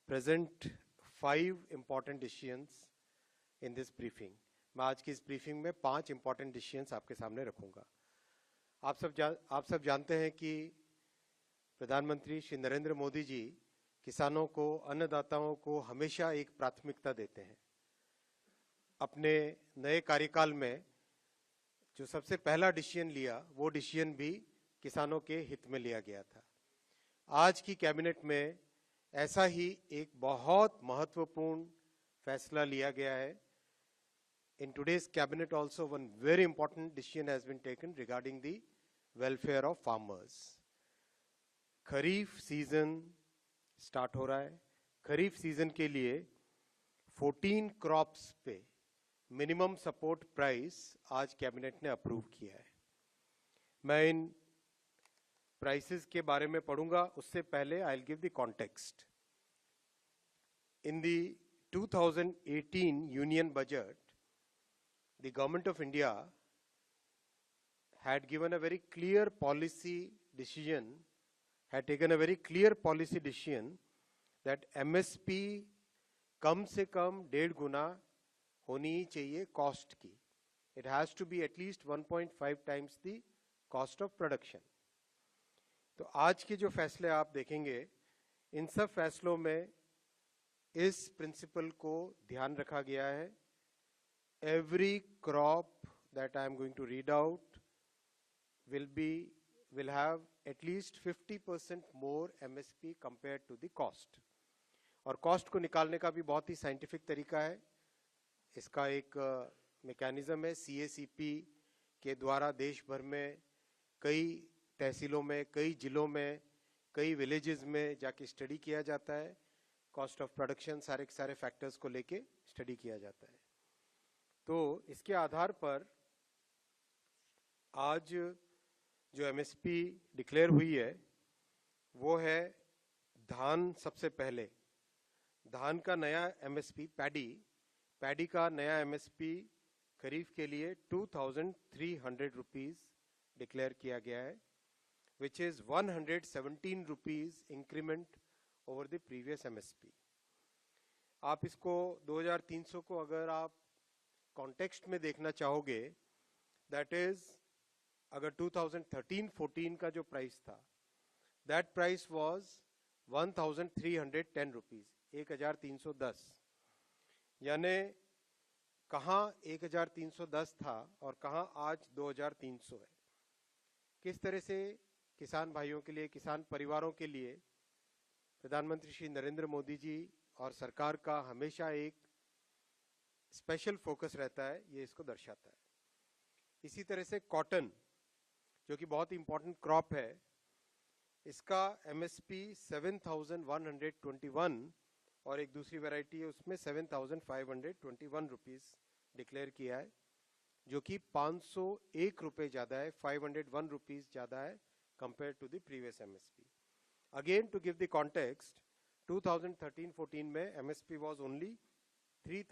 present 5 important decisions in this briefing. मैं आज की इस ब्रीफिंग में 5 important decisions आपके सामने रखूंगा। आप सब जानते हैं कि प्रधानमंत्री श्री नरेंद्र मोदी जी किसानों को, अन्नदाताओं को हमेशा एक प्राथमिकता देते हैं। अपने नए कार्यकाल में जो सबसे पहला डिसीजन लिया, वो डिसीजन भी किसानों के हित में लिया गया था। आज की कैबिनेट में ऐसा ही एक बहुत महत्वपूर्ण फैसला लिया गया है। In today's cabinet also one very important decision has been taken regarding the welfare of farmers. Kharif season start हो रहा है। खरीफ सीजन के लिए 14 क्रॉप्स पे मिनिमम सपोर्ट प्राइस आज कैबिनेट ने अप्रूव किया है। मैं इन प्राइसेस के बारे में पढ़ूंगा, उससे पहले I will give the context. In the 2018 union budget, the government of India had given a very clear policy decision, had taken a very clear policy decision that MSP कम से कम 1.5 गुना होनी ही चाहिए कॉस्ट की। It has to be at least 1.5 times the cost of production. तो आज के जो फैसले आप देखेंगे, इन सब फैसलों में इस प्रिंसिपल को ध्यान रखा गया है। Every crop that I am going to read out will have at least 50% more MSP compared to the cost. और कॉस्ट को निकालने का भी बहुत ही साइंटिफिक तरीका है। इसका एक मैकेनिज्म है। CACP के द्वारा देश भर में कई तहसीलों में, कई जिलों में, कई विलेजेस में जाके स्टडी किया जाता है। कॉस्ट ऑफ प्रोडक्शन सारे के सारे फैक्टर्स को लेके स्टडी किया जाता है। तो इसके आधार पर आज जो MSP डिक्लेयर हुई है वो है धान। सबसे पहले धान का नया MSP, पैडी का नया MSP खरीफ के लिए 2300 रुपीज डिक्लेयर किया गया है, which is 117 rupees increment over the previous MSP। आप इसको 2300 को अगर आप कॉन्टेक्स्ट में देखना चाहोगे, दैट इज अगर 2013-14 का जो प्राइस था, दैट प्राइस वाज 1310 रुपीज, 1310। यानी कहाँ 1310 था और कहाँ आज 2300 है। किस तरह से किसान भाइयों के लिए, किसान परिवारों के लिए प्रधानमंत्री श्री नरेंद्र मोदी जी और सरकार का हमेशा एक स्पेशल फोकस रहता है, ये इसको दर्शाता है। इसी तरह से कॉटन, जो कि बहुत इंपॉर्टेंट क्रॉप है, इसका MSP 7121 और एक दूसरी वैरायटी है उसमें 7521 रुपीज डिक्लेयर किया है, जो कि 501 रुपए ज्यादा है, 501 रुपीज ज्यादा है compare to the previous MSP। Again to give the context, 2013-14 में MSP वाज ओनली 3000